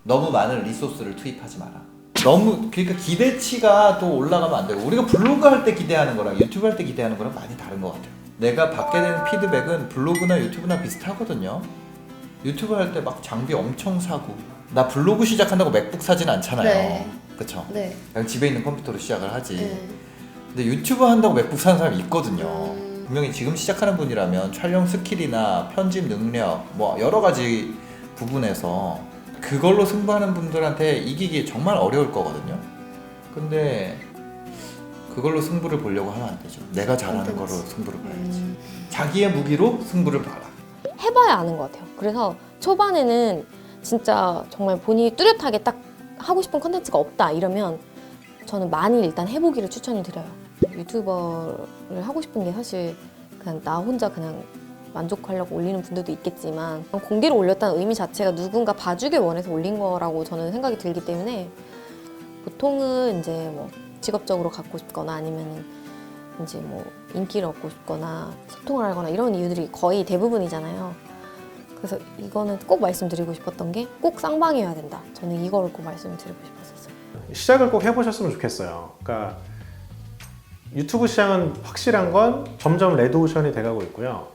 너무 많은 리소스를 투입하지 마라. 너무 그러니까 기대치가 또 올라가면 안 되고 우리가 블로그 할 때 기대하는 거랑 유튜브 할 때 기대하는 거랑 많이 다른 것 같아요. 내가 받게 되는 피드백은 블로그나 유튜브나 비슷하거든요. 유튜브 할 때 막 장비 엄청 사고 나 블로그 시작한다고 맥북 사진 않잖아요. 네. 그쵸? 네. 그냥 집에 있는 컴퓨터로 시작을 하지. 네. 근데 유튜브 한다고 맥북 사는 사람이 있거든요. 분명히 지금 시작하는 분이라면 촬영 스킬이나 편집 능력 뭐 여러 가지 부분에서 그걸로 승부하는 분들한테 이기기 정말 어려울 거거든요. 근데 그걸로 승부를 보려고 하면 안 되죠. 내가 잘하는 거로 승부를 봐야지. 자기의 무기로 승부를 봐라. 해봐야 아는 것 같아요. 그래서 초반에는 진짜 정말 본인이 뚜렷하게 딱 하고 싶은 컨텐츠가 없다 이러면 저는 많이 일단 해보기를 추천을 드려요. 유튜버를 하고 싶은 게 사실 그냥 나 혼자 그냥 만족하려고 올리는 분들도 있겠지만 공개로 올렸다는 의미 자체가 누군가 봐주길 원해서 올린 거라고 저는 생각이 들기 때문에 보통은 이제 뭐 직업적으로 갖고 싶거나 아니면은 이제 뭐 인기를 얻고 싶거나 소통을 하거나 이런 이유들이 거의 대부분이잖아요. 그래서 이거는 꼭 말씀드리고 싶었던 게 꼭 쌍방이어야 된다. 저는 이거를 꼭 말씀을 드리고 싶었어요. 시작을 꼭 해보셨으면 좋겠어요. 그러니까 유튜브 시장은 확실한 건 점점 레드오션이 돼가고 있고요.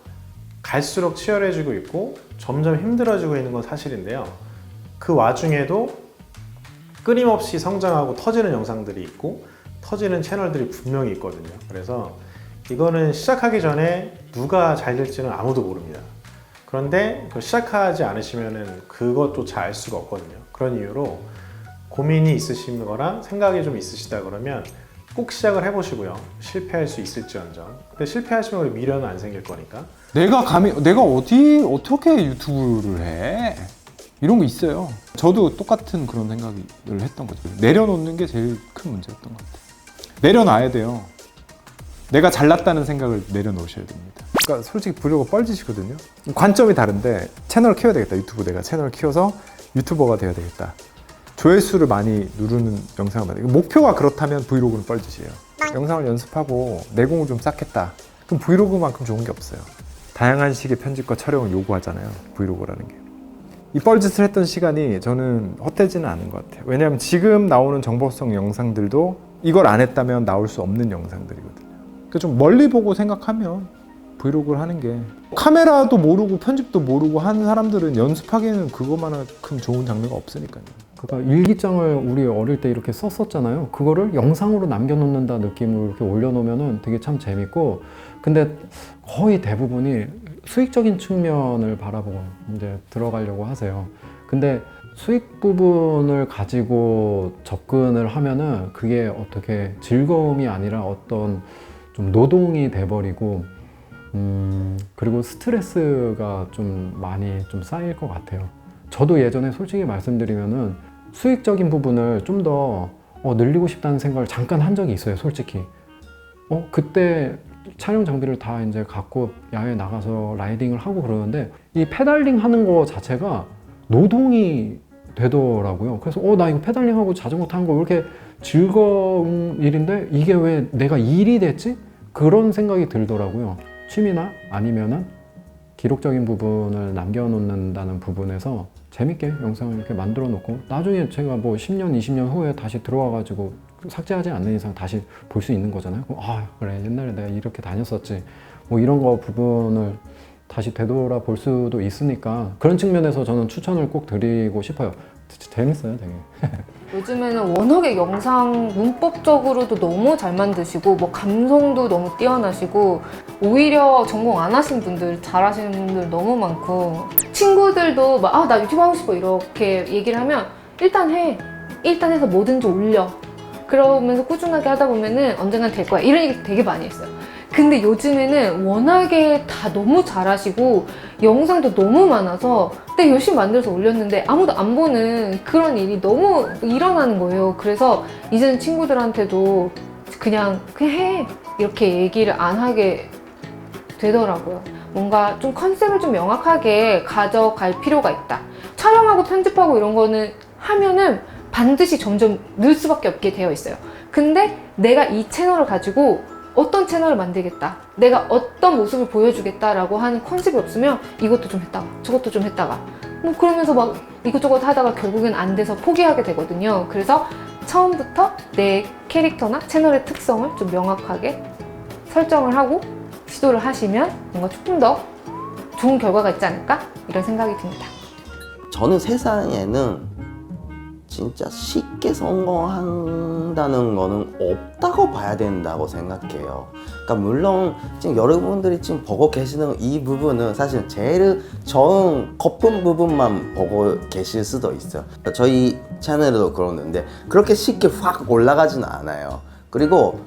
갈수록 치열해지고 있고 점점 힘들어지고 있는 건 사실인데요. 그 와중에도 끊임없이 성장하고 터지는 영상들이 있고 터지는 채널들이 분명히 있거든요. 그래서 이거는 시작하기 전에 누가 잘 될지는 아무도 모릅니다. 그런데 시작하지 않으시면 그것조차 알 수가 없거든요. 그런 이유로 고민이 있으신 거랑 생각이 좀 있으시다 그러면 꼭 시작을 해보시고요. 실패할 수 있을지언정. 근데 실패하시면 우리 미련은 안 생길 거니까. 내가 어떻게 유튜브를 해? 이런 거 있어요. 저도 똑같은 그런 생각을 했던 거죠. 내려놓는 게 제일 큰 문제였던 것 같아요. 내려놔야 돼요. 내가 잘났다는 생각을 내려놓으셔야 됩니다. 그러니까 솔직히 브이로그 뻘짓이거든요. 관점이 다른데 채널을 키워야 되겠다. 유튜브 내가 채널을 키워서 유튜버가 돼야 되겠다. 조회수를 많이 누르는 영상을 만들고 목표가 그렇다면 브이로그는 뻘짓이에요. 영상을 연습하고 내공을 좀 쌓겠다. 그럼 브이로그만큼 좋은 게 없어요. 다양한 식의 편집과 촬영을 요구하잖아요. 브이로그라는 게. 이 뻘짓을 했던 시간이 저는 헛되지는 않은 것 같아요. 왜냐하면 지금 나오는 정보성 영상들도 이걸 안 했다면 나올 수 없는 영상들이거든요. 그러니까 좀 멀리 보고 생각하면 브이로그를 하는 게 카메라도 모르고 편집도 모르고 하는 사람들은 연습하기에는 그것만큼 좋은 장르가 없으니까요. 그러니까 일기장을 우리 어릴 때 이렇게 썼었잖아요. 그거를 영상으로 남겨놓는다 느낌으로 이렇게 올려놓으면 되게 참 재밌고, 근데 거의 대부분이 수익적인 측면을 바라보고 이제 들어가려고 하세요. 근데 수익 부분을 가지고 접근을 하면은 그게 어떻게 즐거움이 아니라 어떤 좀 노동이 돼버리고, 그리고 스트레스가 좀 많이 좀 쌓일 것 같아요. 저도 예전에 솔직히 말씀드리면은 수익적인 부분을 좀 더 늘리고 싶다는 생각을 잠깐 한 적이 있어요, 솔직히. 그때 촬영 장비를 다 이제 갖고 야외에 나가서 라이딩을 하고 그러는데 이 페달링 하는 거 자체가 노동이 되더라고요. 그래서 나 이거 페달링하고 자전거 타는 거 왜 이렇게 즐거운 일인데 이게 왜 내가 일이 됐지? 그런 생각이 들더라고요. 취미나 아니면은 기록적인 부분을 남겨놓는다는 부분에서 재밌게 영상을 이렇게 만들어 놓고 나중에 제가 뭐 10년, 20년 후에 다시 들어와가지고 삭제하지 않는 이상 다시 볼 수 있는 거잖아요. 그래 옛날에 내가 이렇게 다녔었지 뭐 이런 거 부분을 다시 되돌아 볼 수도 있으니까 그런 측면에서 저는 추천을 꼭 드리고 싶어요. 재밌어요 되게. 요즘에는 워낙에 영상 문법적으로도 너무 잘 만드시고 뭐 감성도 너무 뛰어나시고 오히려 전공 안 하신 분들 잘하시는 분들 너무 많고 친구들도 막 나 유튜브 하고 싶어 이렇게 얘기를 하면 일단 해서 뭐든지 올려 그러면서 꾸준하게 하다 보면은 언젠간 될 거야 이런 얘기 되게 많이 했어요. 근데 요즘에는 워낙에 다 너무 잘하시고 영상도 너무 많아서 내가 열심히 만들어서 올렸는데 아무도 안 보는 그런 일이 너무 일어나는 거예요. 그래서 이제는 친구들한테도 그냥 해 이렇게 얘기를 안 하게 되더라고요. 뭔가 좀 컨셉을 좀 명확하게 가져갈 필요가 있다. 촬영하고 편집하고 이런 거는 하면은 반드시 점점 늘 수밖에 없게 되어 있어요. 근데 내가 이 채널을 가지고 어떤 채널을 만들겠다, 내가 어떤 모습을 보여주겠다라고 하는 컨셉이 없으면 이것도 좀 했다가 저것도 좀 했다가 뭐 그러면서 막 이것저것 하다가 결국엔 안 돼서 포기하게 되거든요. 그래서 처음부터 내 캐릭터나 채널의 특성을 좀 명확하게 설정을 하고 시도를 하시면 뭔가 조금 더 좋은 결과가 있지 않을까? 이런 생각이 듭니다. 저는 세상에는 진짜 쉽게 성공한다는 거는 없다고 봐야 된다고 생각해요. 그러니까 물론 지금 여러분들이 지금 보고 계시는 이 부분은 사실 제일 좋은 거품 부분만 보고 계실 수도 있어요. 저희 채널에도 그러는데 그렇게 쉽게 확 올라가지는 않아요. 그리고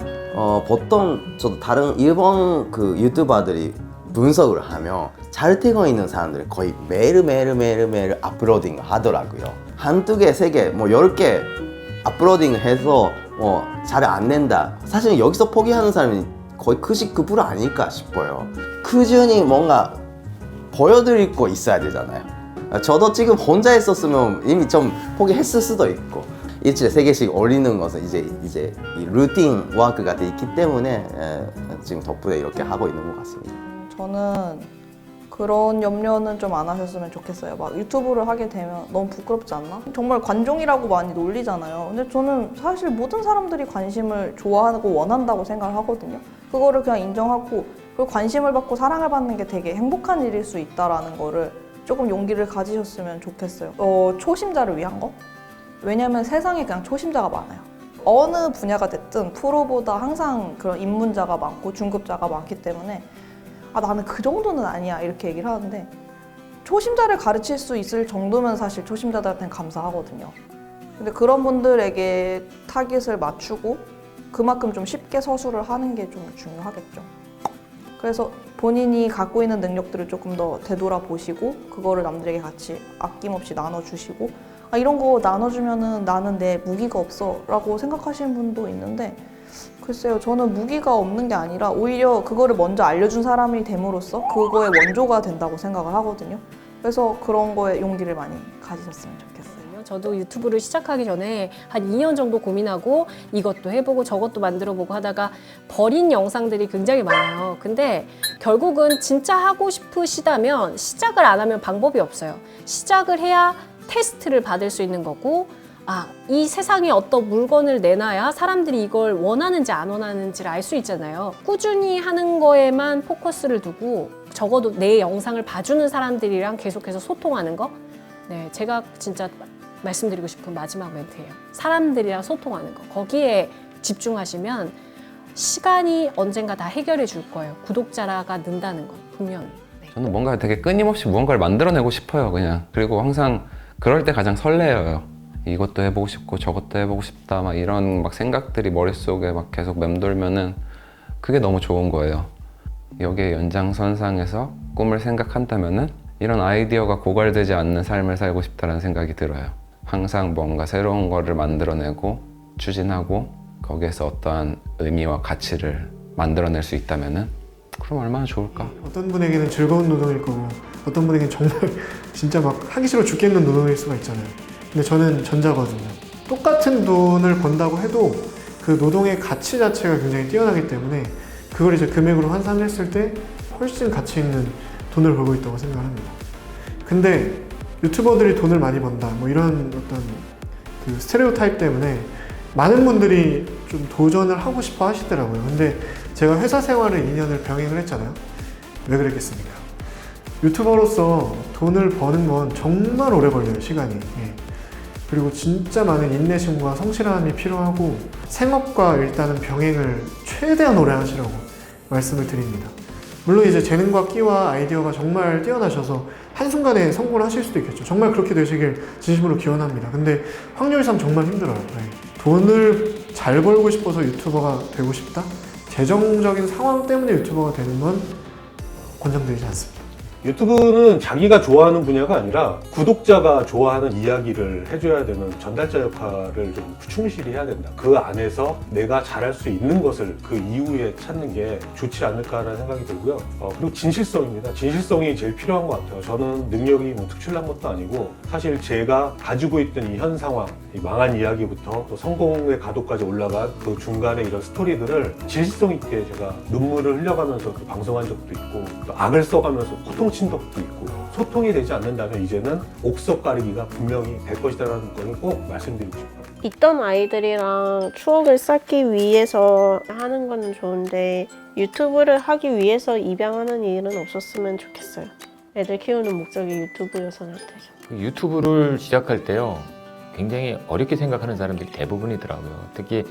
보통 저도 다른 일본 그 유튜버들이 분석을 하면 잘 되고 있는 사람들이 거의 매일 업로딩 하더라고요. 한두 개, 세 개, 뭐 10개 업로딩 해서 뭐 잘 안 된다. 사실 여기서 포기하는 사람이 거의 99% 아닐까 싶어요. 꾸준히 뭔가 보여드리고 있어야 되잖아요. 저도 지금 혼자 했었으면 이미 좀 포기했을 수도 있고 일주일에 3개씩 올리는 것은 이제 이 루틴 워크가 돼 있기 때문에 지금 덕분에 이렇게 하고 있는 것 같습니다. 저는 그런 염려는 좀 안 하셨으면 좋겠어요. 막 유튜브를 하게 되면 너무 부끄럽지 않나? 정말 관종이라고 많이 놀리잖아요. 근데 저는 사실 모든 사람들이 관심을 좋아하고 원한다고 생각을 하거든요. 그거를 그냥 인정하고 그 관심을 받고 사랑을 받는 게 되게 행복한 일일 수 있다라는 거를 조금 용기를 가지셨으면 좋겠어요. 초심자를 위한 거? 왜냐면 세상에 그냥 초심자가 많아요. 어느 분야가 됐든 프로보다 항상 그런 입문자가 많고 중급자가 많기 때문에 나는 그 정도는 아니야 이렇게 얘기를 하는데 초심자를 가르칠 수 있을 정도면 사실 초심자들한테는 감사하거든요. 근데 그런 분들에게 타깃을 맞추고 그만큼 좀 쉽게 서술을 하는 게 좀 중요하겠죠. 그래서 본인이 갖고 있는 능력들을 조금 더 되돌아보시고 그거를 남들에게 같이 아낌없이 나눠주시고 이런 거 나눠주면은 나는 내 무기가 없어 라고 생각하시는 분도 있는데 글쎄요, 저는 무기가 없는 게 아니라 오히려 그거를 먼저 알려준 사람이 됨으로써 그거의 원조가 된다고 생각을 하거든요. 그래서 그런 거에 용기를 많이 가지셨으면 좋겠어요. 저도 유튜브를 시작하기 전에 한 2년 정도 고민하고 이것도 해보고 저것도 만들어보고 하다가 버린 영상들이 굉장히 많아요. 근데 결국은 진짜 하고 싶으시다면 시작을 안 하면 방법이 없어요. 시작을 해야 테스트를 받을 수 있는 거고 이 세상에 어떤 물건을 내놔야 사람들이 이걸 원하는지 안 원하는지를 알 수 있잖아요. 꾸준히 하는 거에만 포커스를 두고 적어도 내 영상을 봐주는 사람들이랑 계속해서 소통하는 거. 네, 제가 진짜 말씀드리고 싶은 마지막 멘트예요. 사람들이랑 소통하는 거. 거기에 집중하시면 시간이 언젠가 다 해결해 줄 거예요. 구독자가 는다는 거 분명히. 네. 저는 뭔가 되게 끊임없이 무언가를 만들어내고 싶어요, 그냥. 그리고 항상 그럴 때 가장 설레어요. 이것도 해보고 싶고 저것도 해보고 싶다 막 이런 막 생각들이 머릿속에 막 계속 맴돌면은 그게 너무 좋은 거예요. 여기에 연장선상에서 꿈을 생각한다면은 이런 아이디어가 고갈되지 않는 삶을 살고 싶다는 생각이 들어요. 항상 뭔가 새로운 거를 만들어내고 추진하고 거기에서 어떠한 의미와 가치를 만들어낼 수 있다면은 그럼 얼마나 좋을까? 어떤 분에게는 즐거운 노동일 거고 어떤 분에게는 정말 진짜 막 하기 싫어 죽겠는 노동일 수가 있잖아요. 근데 저는 전자거든요. 똑같은 돈을 번다고 해도 그 노동의 가치 자체가 굉장히 뛰어나기 때문에 그걸 이제 금액으로 환산을 했을 때 훨씬 가치 있는 돈을 벌고 있다고 생각합니다. 근데 유튜버들이 돈을 많이 번다 뭐 이런 어떤 그 스테레오타입 때문에 많은 분들이 좀 도전을 하고 싶어 하시더라고요. 근데 제가 회사 생활을 2년을 병행을 했잖아요. 왜 그랬겠습니까? 유튜버로서 돈을 버는 건 정말 오래 걸려요, 시간이. 예. 그리고 진짜 많은 인내심과 성실함이 필요하고 생업과 일단은 병행을 최대한 오래 하시라고 말씀을 드립니다. 물론 이제 재능과 끼와 아이디어가 정말 뛰어나셔서 한순간에 성공을 하실 수도 있겠죠. 정말 그렇게 되시길 진심으로 기원합니다. 근데 확률상 정말 힘들어요. 네. 돈을 잘 벌고 싶어서 유튜버가 되고 싶다? 재정적인 상황 때문에 유튜버가 되는 건 권장드리지 않습니다. 유튜브는 자기가 좋아하는 분야가 아니라 구독자가 좋아하는 이야기를 해줘야 되는 전달자 역할을 좀 충실히 해야 된다. 그 안에서 내가 잘할 수 있는 것을 그 이후에 찾는 게 좋지 않을까라는 생각이 들고요. 그리고 진실성입니다. 진실성이 제일 필요한 것 같아요. 저는 능력이 뭐 특출난 것도 아니고 사실 제가 가지고 있던 이 현 상황, 이 망한 이야기부터 또 성공의 가도까지 올라간 그 중간에 이런 스토리들을 진실성 있게 제가 눈물을 흘려가면서 그 방송한 적도 있고 또 악을 써가면서 호통친 적도 있고 소통이 되지 않는다면 이제는 옥석 가리기가 분명히 될 것이라는 걸 꼭 말씀드리고 싶어요. 있던 아이들이랑 추억을 쌓기 위해서 하는 건 좋은데 유튜브를 하기 위해서 입양하는 일은 없었으면 좋겠어요. 애들 키우는 목적이 유튜브여서는 안 되죠. 유튜브를 시작할 때요, 굉장히 어렵게 생각하는 사람들이 대부분이더라고요. 특히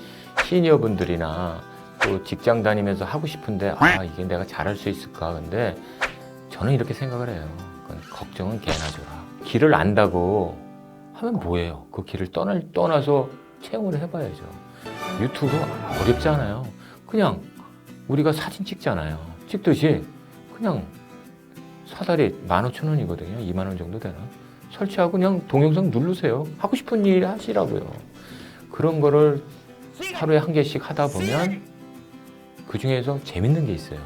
시니어분들이나 또 직장 다니면서 하고 싶은데 이게 내가 잘할 수 있을까? 근데 저는 이렇게 생각을 해요. 걱정은 개나 줘라. 길을 안다고 하면 뭐예요? 그 길을 떠나서 체험을 해봐야죠. 유튜브 어렵지 않아요. 그냥 우리가 사진 찍잖아요. 찍듯이 그냥 사다리 15,000원이거든요. 2만 원 정도 되나? 설치하고 그냥 동영상 누르세요. 하고 싶은 일 하시라고요. 그런 거를 하루에 한 개씩 하다 보면 그 중에서 재밌는 게 있어요.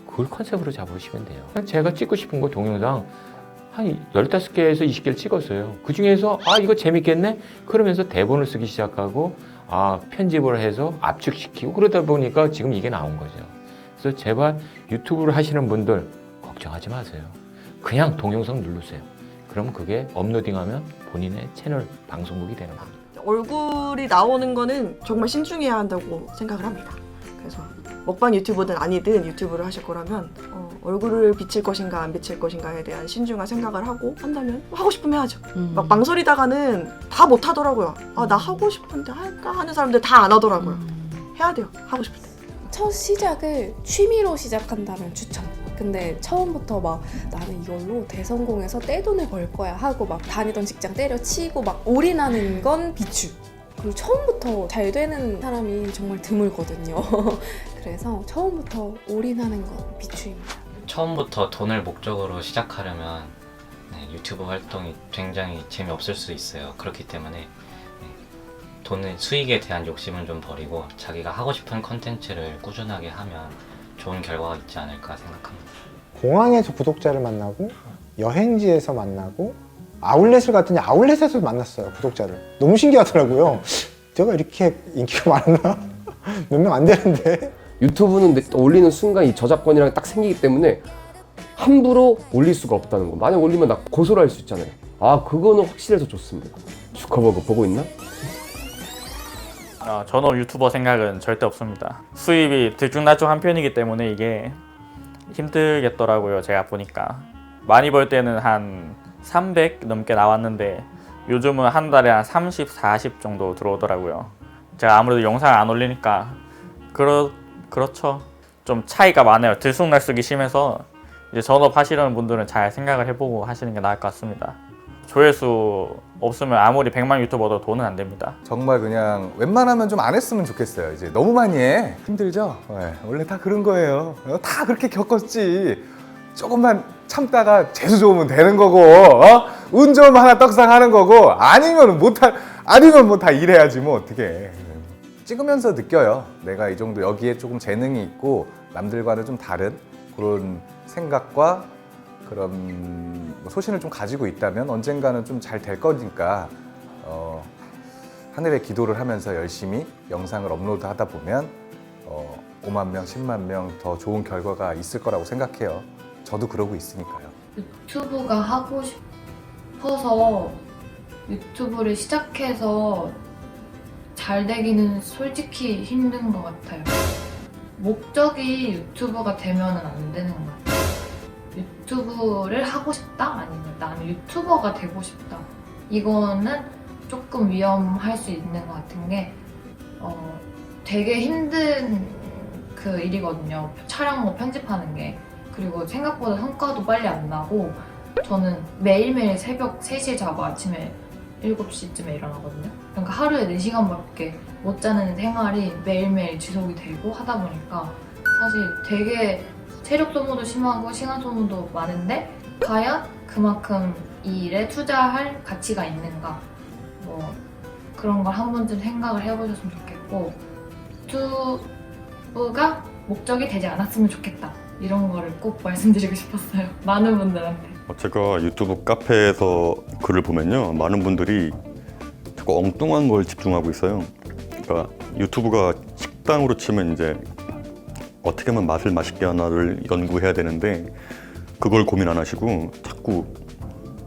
그걸 컨셉으로 잡으시면 돼요. 제가 찍고 싶은 거 동영상 한 15개에서 20개를 찍었어요. 그 중에서 이거 재밌겠네? 그러면서 대본을 쓰기 시작하고 편집을 해서 압축시키고 그러다 보니까 지금 이게 나온 거죠. 그래서 제발 유튜브를 하시는 분들 걱정하지 마세요. 그냥 동영상 누르세요. 그럼 그게 업로딩하면 본인의 채널 방송국이 되는 겁니다. 얼굴이 나오는 거는 정말 신중해야 한다고 생각을 합니다. 그래서 먹방 유튜버든 아니든 유튜브를 하실 거라면 얼굴을 비칠 것인가 안 비칠 것인가에 대한 신중한 생각을 하고 한다면 하고 싶으면 해야죠. 막 망설이다가는 다 못 하더라고요. 나 하고 싶은데 할까 하는 사람들 다 안 하더라고요. 해야 돼요. 하고 싶을 때. 첫 시작을 취미로 시작한다면 추천. 근데 처음부터 막 나는 이걸로 대성공해서 떼돈을 벌 거야 하고 막 다니던 직장 때려치고 막 올인하는 건 비추. 그리고 처음부터 잘 되는 사람이 정말 드물거든요. 그래서 처음부터 올인하는 건 비추입니다. 처음부터 돈을 목적으로 시작하려면 유튜브 활동이 굉장히 재미없을 수 있어요. 그렇기 때문에 돈의 수익에 대한 욕심은 좀 버리고 자기가 하고 싶은 컨텐츠를 꾸준하게 하면 좋은 결과가 있지 않을까 생각합니다. 공항에서 구독자를 만나고 여행지에서 만나고 아울렛을 갔더니 아울렛에서 만났어요. 구독자를. 너무 신기하더라고요. 제가 이렇게 인기가 많나? 몇 명 안 되는데. 유튜브는 올리는 순간 이 저작권이랑 딱 생기기 때문에 함부로 올릴 수가 없다는 거. 만약 올리면 나 고소를 할 수 있잖아요. 그거는 확실해서 좋습니다. 주커버거 보고 있나? 전업 유튜버 생각은 절대 없습니다. 수입이 들쭉날쭉한 편이기 때문에 이게 힘들겠더라고요. 제가 보니까 많이 벌 때는 한 300 넘게 나왔는데 요즘은 한 달에 한 30, 40 정도 들어오더라고요. 제가 아무래도 영상을 안 올리니까 그렇죠. 좀 차이가 많아요. 들쑥날쑥이 심해서 이제 전업 하시려는 분들은 잘 생각을 해보고 하시는 게 나을 것 같습니다. 조회수 없으면 아무리 100만 유튜버도 돈은 안 됩니다. 정말 그냥 웬만하면 좀 안 했으면 좋겠어요. 이제 너무 많이 해. 힘들죠? 원래 다 그런 거예요. 다 그렇게 겪었지. 조금만 참다가 재수 좋으면 되는 거고, 운 좋으면 하나 떡상 하는 거고, 아니면 뭐 다 일해야지 뭐 어떻게. 찍으면서 느껴요. 내가 이 정도 여기에 조금 재능이 있고 남들과는 좀 다른 그런 생각과 그런 소신을 좀 가지고 있다면 언젠가는 좀 잘 될 거니까 하늘에 기도를 하면서 열심히 영상을 업로드하다 보면 5만 명, 10만 명 더 좋은 결과가 있을 거라고 생각해요. 저도 그러고 있으니까요. 유튜브가 하고 싶어서 유튜브를 시작해서 잘 되기는 솔직히 힘든 것 같아요. 목적이 유튜버가 되면 안 되는 것 같아요. 유튜브를 하고 싶다? 아니면 나는 유튜버가 되고 싶다. 이거는 조금 위험할 수 있는 것 같은 게 되게 힘든 그 일이거든요. 촬영하고 편집하는 게. 그리고 생각보다 성과도 빨리 안 나고 저는 매일매일 새벽 3시에 자고 아침에 7시쯤에 일어나거든요. 그러니까 하루에 4시간밖에 못 자는 생활이 매일매일 지속이 되고 하다 보니까 사실 되게 체력 소모도 심하고 시간 소모도 많은데 과연 그만큼 이 일에 투자할 가치가 있는가, 뭐 그런 걸 한 번쯤 생각을 해보셨으면 좋겠고, 유튜브가 목적이 되지 않았으면 좋겠다, 이런 거를 꼭 말씀드리고 싶었어요. 많은 분들한테. 제가 유튜브 카페에서 글을 보면요, 많은 분들이 자꾸 엉뚱한 걸 집중하고 있어요. 그러니까 유튜브가 식당으로 치면 이제 어떻게 하면 맛을 맛있게 하나를 연구해야 되는데 그걸 고민 안 하시고 자꾸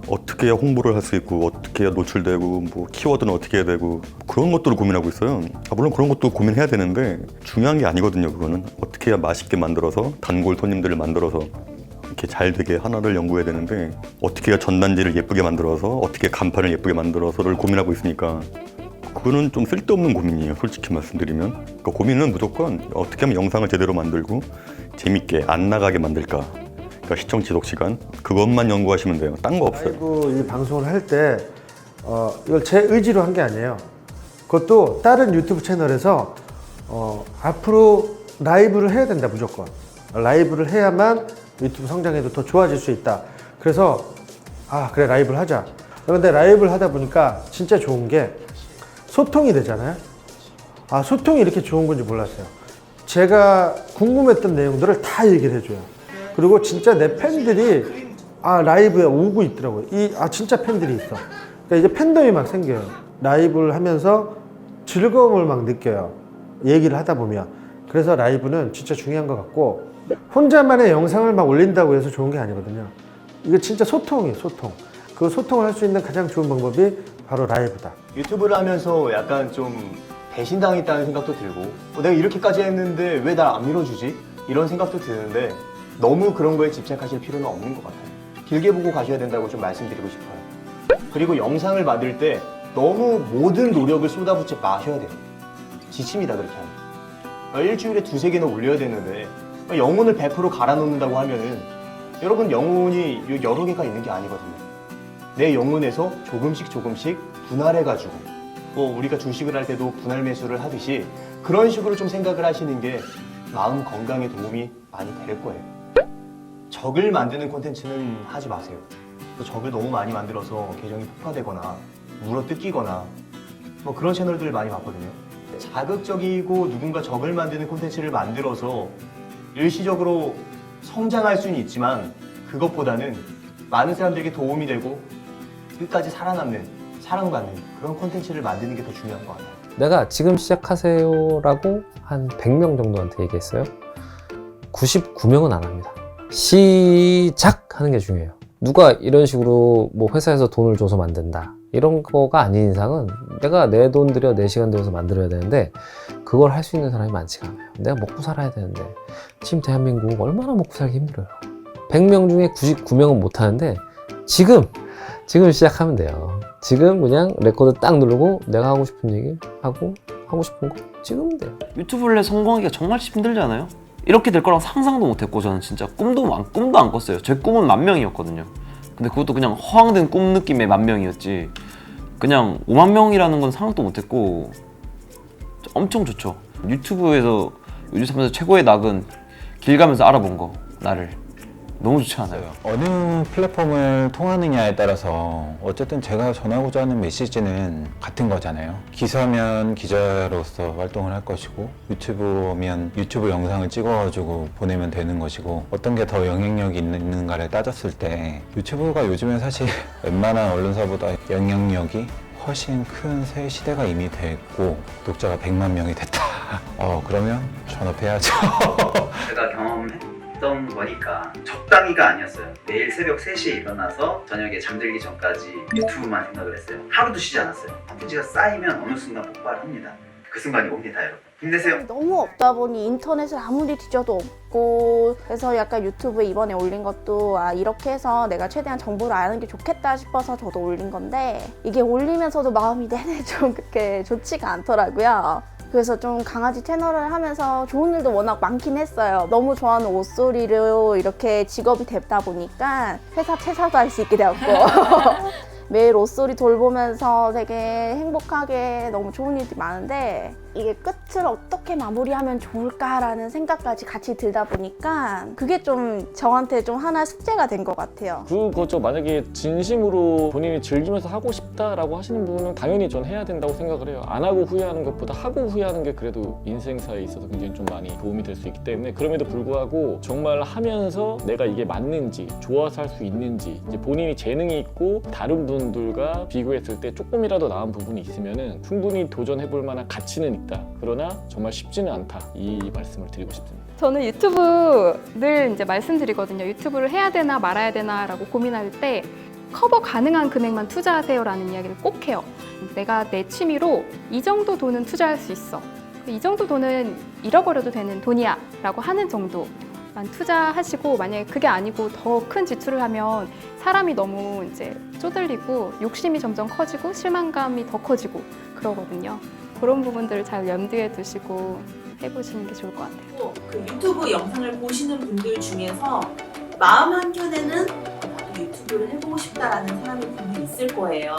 어떻게 해야 홍보를 할 수 있고 어떻게 해야 노출되고 뭐 키워드는 어떻게 해야 되고 그런 것들을 고민하고 있어요. 물론 그런 것도 고민해야 되는데 중요한 게 아니거든요. 그거는 어떻게 해야 맛있게 만들어서 단골 손님들을 만들어서 이렇게 잘 되게 하나를 연구해야 되는데 어떻게 해야 전단지를 예쁘게 만들어서 어떻게 간판을 예쁘게 만들어서를 고민하고 있으니까 그거는 좀 쓸데없는 고민이에요. 솔직히 말씀드리면. 그러니까 고민은 무조건 어떻게 하면 영상을 제대로 만들고 재밌게 안 나가게 만들까. 그러니까 시청 지속 시간 그것만 연구하시면 돼요. 딴 거 없어요. 라이브 이 방송을 할 때 이걸 제 의지로 한 게 아니에요. 그것도 다른 유튜브 채널에서 앞으로 라이브를 해야 된다 무조건. 라이브를 해야만 유튜브 성장에도 더 좋아질 수 있다. 그래서 그래 라이브를 하자. 그런데 라이브를 하다 보니까 진짜 좋은 게 소통이 되잖아요. 소통이 이렇게 좋은 건지 몰랐어요. 제가 궁금했던 내용들을 다 얘기를 해줘요. 그리고 진짜 내 팬들이 라이브에 오고 있더라고요. 진짜 팬들이 있어. 그러니까 이제 팬덤이 막 생겨요. 라이브를 하면서 즐거움을 막 느껴요. 얘기를 하다 보면. 그래서 라이브는 진짜 중요한 것 같고 혼자만의 영상을 막 올린다고 해서 좋은 게 아니거든요. 이게 진짜 소통이에요, 소통. 그 소통을 할 수 있는 가장 좋은 방법이 바로 라이브다. 유튜브를 하면서 약간 좀 배신당했다는 생각도 들고 내가 이렇게까지 했는데 왜 날 안 밀어주지? 이런 생각도 드는데 너무 그런 거에 집착하실 필요는 없는 것 같아요. 길게 보고 가셔야 된다고 좀 말씀드리고 싶어요. 그리고 영상을 만들 때 너무 모든 노력을 쏟아붓지 마셔야 돼요. 지칩니다, 그렇게 하면. 일주일에 2-3개는 올려야 되는데 영혼을 100% 갈아놓는다고 하면은 여러분 영혼이 여러 개가 있는 게 아니거든요. 내 영혼에서 조금씩 분할해가지고 우리가 주식을 할 때도 분할 매수를 하듯이 그런 식으로 좀 생각을 하시는 게 마음 건강에 도움이 많이 될 거예요. 적을 만드는 콘텐츠는 하지 마세요. 또 적을 너무 많이 만들어서 계정이 폭파되거나 물어 뜯기거나 뭐 그런 채널들을 많이 봤거든요. 자극적이고 누군가 적을 만드는 콘텐츠를 만들어서 일시적으로 성장할 수는 있지만 그것보다는 많은 사람들에게 도움이 되고 끝까지 살아남는, 사랑받는 그런 콘텐츠를 만드는 게 더 중요한 것 같아요. 내가 지금 시작하세요라고 한 100명 정도한테 얘기했어요. 99명은 안 합니다. 시작하는 게 중요해요. 누가 이런 식으로 뭐 회사에서 돈을 줘서 만든다 이런 거가 아닌 이상은 내가 내 돈 들여 내 시간 들여서 만들어야 되는데 그걸 할 수 있는 사람이 많지가 않아요. 내가 먹고 살아야 되는데 지금 대한민국 얼마나 먹고 살기 힘들어요. 100명 중에 99명은 못 하는데 지금 시작하면 돼요. 지금 그냥 레코드 딱 누르고 내가 하고 싶은 얘기 하고 하고 싶은 거 찍으면 돼요. 유튜브를 성공하기가 정말 힘들잖아요. 이렇게 될 거랑 상상도 못했고 저는 진짜 꿈도 안 꿨어요. 제 꿈은 10,000명이었거든요. 근데 그것도 그냥 허황된 꿈 느낌의 10,000명이었지 그냥 50,000명이라는 건 상상도 못했고 엄청 좋죠. 유튜브에서 요즘 살면서 최고의 낙은 길 가면서 알아본 거 나를 너무 좋지 않아요? 어느 플랫폼을 통하느냐에 따라서 어쨌든 제가 전하고자 하는 메시지는 같은 거잖아요. 기사면 기자로서 활동을 할 것이고 유튜브면 유튜브 영상을 찍어가지고 보내면 되는 것이고 어떤 게 더 영향력이 있는가를 따졌을 때 유튜브가 요즘엔 사실 웬만한 언론사보다 영향력이 훨씬 큰 새 시대가 이미 됐고 독자가 100만 명이 됐다. 그러면 전업해야죠. 제가 경험했던 거니까 적당히가 아니었어요. 매일 새벽 3시에 일어나서 저녁에 잠들기 전까지 유튜브만 생각을 했어요. 하루도 쉬지 않았어요. 콘텐츠가 쌓이면 어느 순간 폭발합니다. 그 순간이 옵니다, 여러분. 힘내세요. 너무 없다 보니 인터넷을 아무리 뒤져도 없고 그래서 약간 유튜브에 이번에 올린 것도 이렇게 해서 내가 최대한 정보를 아는 게 좋겠다 싶어서 저도 올린 건데 이게 올리면서도 마음이 내내 좀 그렇게 좋지가 않더라고요. 그래서 좀 강아지 채널을 하면서 좋은 일도 워낙 많긴 했어요. 너무 좋아하는 옷소리로 이렇게 직업이 됐다 보니까 회사 퇴사도 할 수 있게 되었고 매일 옷소리 돌보면서 되게 행복하게 너무 좋은 일이 많은데 이게 끝을 어떻게 마무리하면 좋을까라는 생각까지 같이 들다 보니까 그게 좀 저한테 좀 하나 숙제가 된 것 같아요. 그거죠. 만약에 진심으로 본인이 즐기면서 하고 싶다라고 하시는 분은 당연히 전 해야 된다고 생각을 해요. 안 하고 후회하는 것보다 하고 후회하는 게 그래도 인생사에 있어서 굉장히 좀 많이 도움이 될 수 있기 때문에 그럼에도 불구하고 정말 하면서 내가 이게 맞는지 좋아서 할 수 있는지 이제 본인이 재능이 있고 다른 분들과 비교했을 때 조금이라도 나은 부분이 있으면은 충분히 도전해볼 만한 가치는 있다. 그러나 정말 쉽지는 않다. 이 말씀을 드리고 싶습니다. 저는 유튜브 늘 이제 말씀드리거든요. 유튜브를 해야 되나 말아야 되나라고 고민할 때 커버 가능한 금액만 투자하세요라는 이야기를 꼭 해요. 내가 내 취미로 이 정도 돈은 투자할 수 있어. 이 정도 돈은 잃어버려도 되는 돈이야 라고 하는 정도만 투자하시고 만약에 그게 아니고 더 큰 지출을 하면 사람이 너무 이제 쪼들리고 욕심이 점점 커지고 실망감이 더 커지고 그러거든요. 그런 부분들을 잘 염두에 두시고 해보시는 게 좋을 것 같아요. 그 유튜브 영상을 보시는 분들 중에서 마음 한켠에는 나도 유튜브를 해보고 싶다라는 사람이 분명히 있을 거예요.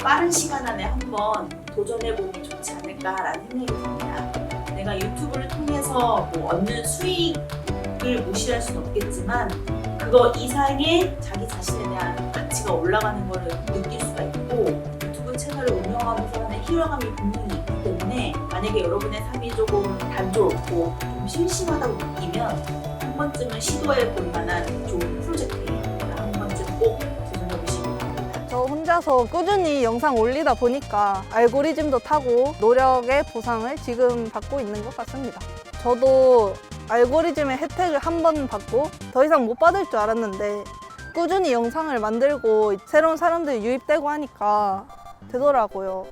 빠른 시간 안에 한번 도전해보면 좋지 않을까라는 생각이 듭니다. 내가 유튜브를 통해서 뭐 얻는 수익을 무시할 수는 없겠지만 그거 이상의 자기 자신에 대한 가치가 올라가는 것을 느낄 수가 있고 유튜브 채널을 운영하면서 하는 희열감이 분명히 있기 때문에 만약에 여러분의 삶이 조금 단조롭고 좀 심심하다고 느끼면 한 번쯤은 시도해 볼 만한 좋은 프로젝트니까 한 번쯤 꼭 도전해 보시기 바랍니다. 저 혼자서 꾸준히 영상 올리다 보니까 알고리즘도 타고 노력의 보상을 지금 받고 있는 것 같습니다. 저도 알고리즘의 혜택을 한 번 받고 더 이상 못 받을 줄 알았는데 꾸준히 영상을 만들고 새로운 사람들이 유입되고 하니까 되더라고요.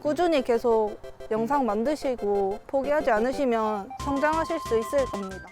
꾸준히 계속 영상 만드시고 포기하지 않으시면 성장하실 수 있을 겁니다.